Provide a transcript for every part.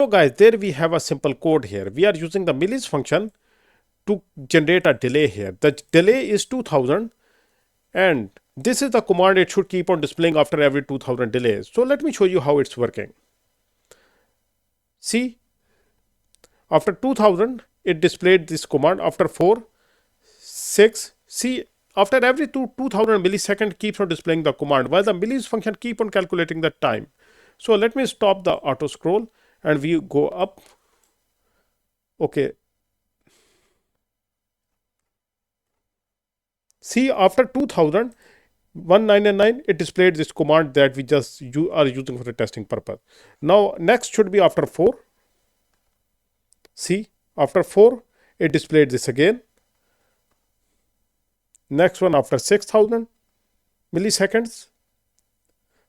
So guys, there we have a simple code here. We are using the millis function to generate a delay here. The delay is 2000 and this is the command it should keep on displaying after every 2000 delays. So let me show you how it's working. See, after 2000 it displayed this command. After 4, 6, see, after every 2000 millisecond keeps on displaying the command while the millis function keep on calculating the time. So let me stop the auto scroll and we go up. Okay, see, after 2000 1999 it displayed this command that we just are using for the testing purpose. Now next should be after 4. See, after 4 it displayed this again. Next one after 6000 milliseconds.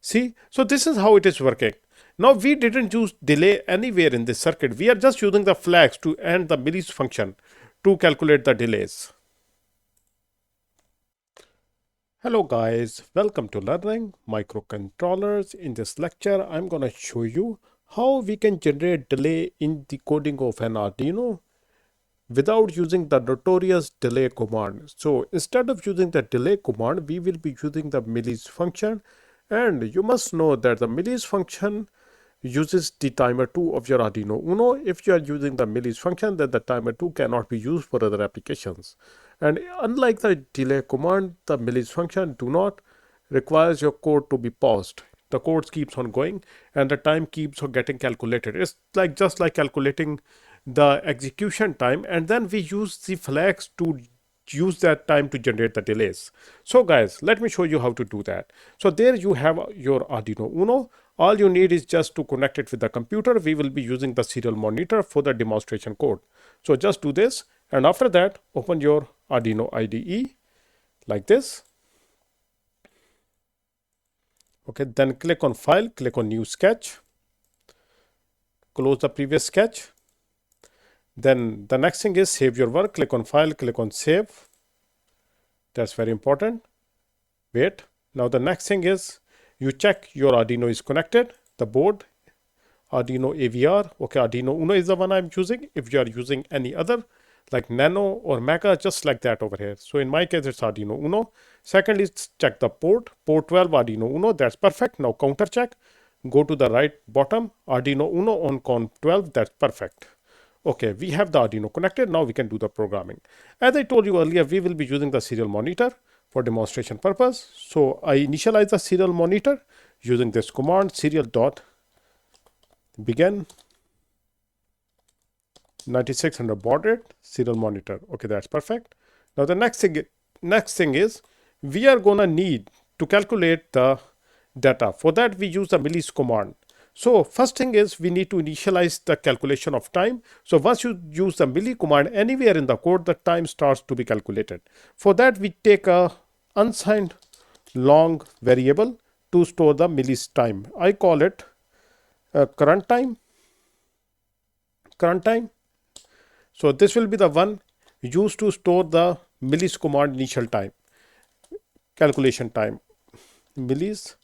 See, so this is how it is working. Now we didn't use delay anywhere in this circuit. We are just using the flags to end the millis function to calculate the delays. Hello guys, welcome to learning microcontrollers. In this lecture, I'm going to show you how we can generate delay in the coding of an Arduino without using the notorious delay command. So instead of using the delay command, we will be using the millis function. And you must know that the millis function uses the timer 2 of your Arduino UNO. If you are using the millis function, then the timer 2 cannot be used for other applications. And unlike the delay command, the millis function do not requires your code to be paused. The code keeps on going and the time keeps on getting calculated. It's like just like calculating the execution time, and then we use the flags to use that time to generate the delays. So guys, let me show you how to do that. So there you have your Arduino UNO. All you need is just to connect it with the computer. We will be using the serial monitor for the demonstration code. So just do this, and after that open your Arduino IDE like this. Okay, then click on file, click on new sketch, close the previous sketch. Then the next thing is save your work. Click on file, click on save. That's very important. Wait. Now the next thing is you check your Arduino is connected, the board, Arduino AVR. Okay, Arduino UNO is the one I'm using. If you are using any other like Nano or Mega, just like that over here. So in my case, it's Arduino UNO. Second is check the port 12 Arduino UNO. That's perfect. Now counter check. Go to the right bottom, Arduino UNO on CON 12. That's perfect. Okay, we have the Arduino connected. Now we can do the programming. As I told you earlier, we will be using the serial monitor for demonstration purpose. So I initialize the serial monitor using this command serial dot begin 9600 baud rate serial monitor. Okay, that's perfect. Now the next thing is we are gonna need to calculate the data. For that we use the millis command. So first thing is we need to initialize the calculation of time. So once you use the milli command anywhere in the code, the time starts to be calculated. For that we take a unsigned long variable to store the millis time. I call it current time. So this will be the one used to store the millis command initial time, calculation time. Millis,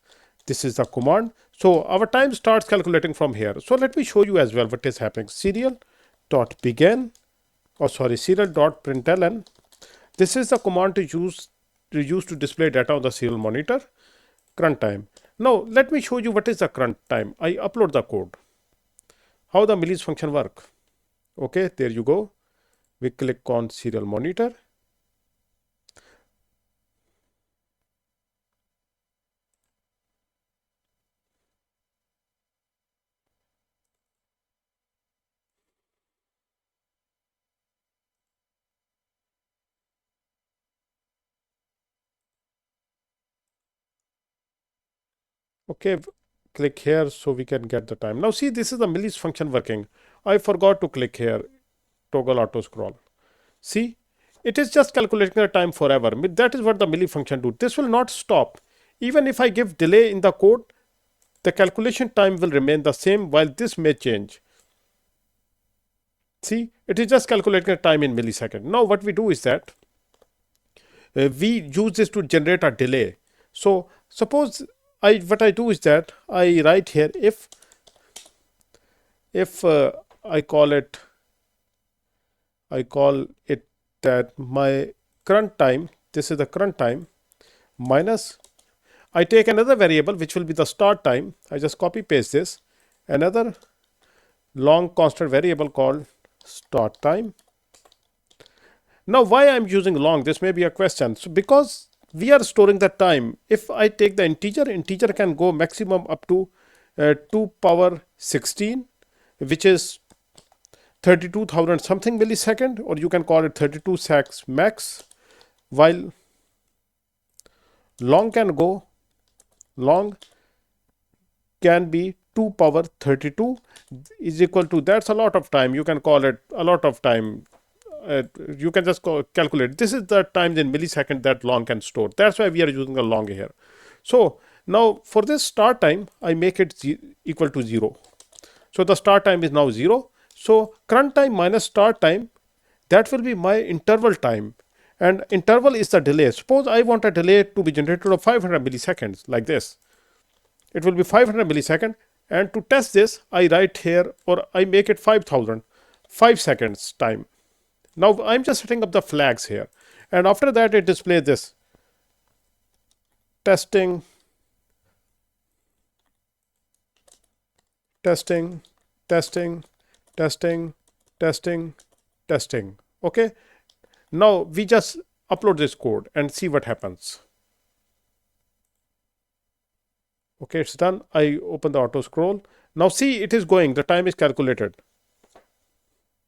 this is the command. So our time starts calculating from here. So let me show you as well what is happening. Serial dot begin, serial dot println. This is the command to use to display data on the serial monitor. Current time. Now let me show you what is the current time. I upload the code. How the millis function work. Okay, there you go. We click on serial monitor. Okay, click here so we can get the time. Now see, this is the millis function working. I forgot to click here, toggle auto scroll. See, it is just calculating the time forever. That is what the milli function do. This will not stop. Even if I give delay in the code, the calculation time will remain the same while this may change. See, it is just calculating the time in millisecond. Now what we do is that we use this to generate a delay. So suppose what I do is that I write here if if I call it that my current time, this is the current time, minus, I take another variable which will be the start time. I just copy paste this, another long constant variable called start time. Now why I'm using long, this may be a question. So because we are storing the time, if I take the integer can go maximum up to 2 power 16, which is 32,000 something millisecond, or you can call it 32 secs max, while long can be 2 power 32 is equal to, that's a lot of time. You can call it a lot of time. You can just calculate. This is the times in millisecond that long can store. That's why we are using the long here. So now for this start time, I make it equal to 0. So the start time is now 0. So current time minus start time, that will be my interval time. And interval is the delay. Suppose I want a delay to be generated of 500 milliseconds like this. It will be 500 millisecond. And to test this, I write here, or I make it 5,000, 5 seconds time. Now I'm just setting up the flags here. And after that, it displays this testing, testing, testing, testing, testing, testing. Okay. Now we just upload this code and see what happens. Okay, it's done. I open the auto scroll. Now see, it is going, the time is calculated.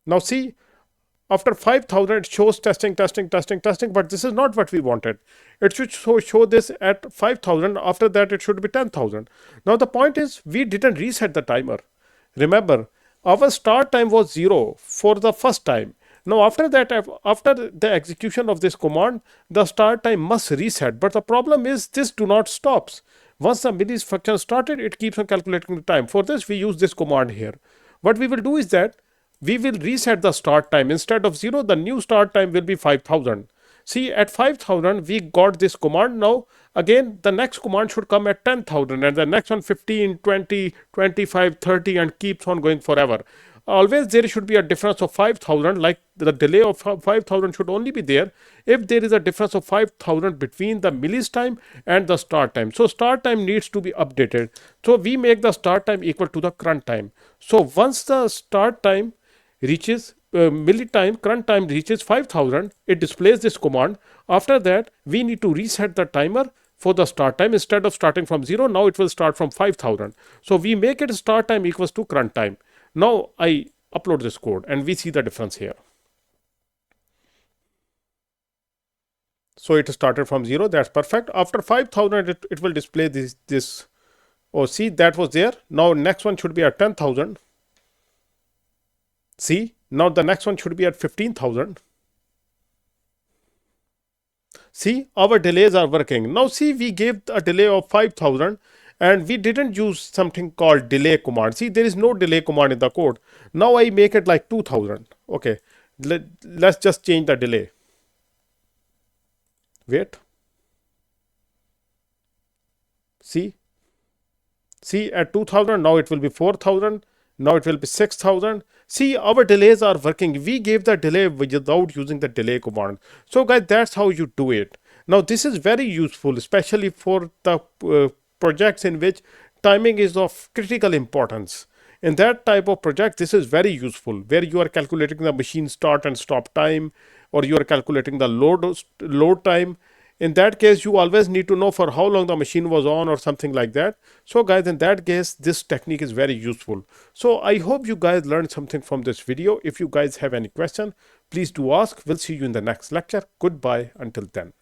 Now see, after 5,000 it shows testing, testing, testing, testing, but this is not what we wanted. It should show this at 5,000. After that it should be 10,000. Now the point is, we didn't reset the timer. Remember, our start time was 0 for the first time. Now after that, after the execution of this command, the start time must reset. But the problem is, this do not stops. Once the millis function started, it keeps on calculating the time. For this, we use this command here. What we will do is that we will reset the start time. Instead of 0, the new start time will be 5,000. See, at 5,000, we got this command. Now, again, the next command should come at 10,000, and the next one 15, 20, 25, 30, and keeps on going forever. Always there should be a difference of 5,000, like the delay of 5,000 should only be there if there is a difference of 5,000 between the millis time and the start time. So start time needs to be updated. So we make the start time equal to the current time. So once the start time reaches current time reaches 5,000, it displays this command. After that, we need to reset the timer for the start time. Instead of starting from 0, now it will start from 5,000. So we make it start time equals to current time. Now I upload this code and we see the difference here. So it started from 0, that's perfect. After 5,000, it will display this. Oh, see, that was there. Now next one should be at 10,000. See, now the next one should be at 15,000. See, our delays are working. Now see, we gave a delay of 5,000 and we didn't use something called delay command. See, there is no delay command in the code. Now I make it like 2,000. Okay, let's just change the delay. Wait. See, at 2,000, now it will be 4,000. Now it will be 6,000. See, our delays are working. We gave the delay without using the delay command. So guys, that's how you do it. Now this is very useful, especially for the projects in which timing is of critical importance. In that type of project, this is very useful, where you are calculating the machine start and stop time, or you are calculating the load time. In that case, you always need to know for how long the machine was on or something like that. So guys, in that case, this technique is very useful. So I hope you guys learned something from this video. If you guys have any question, please do ask. We'll see you in the next lecture. Goodbye until then.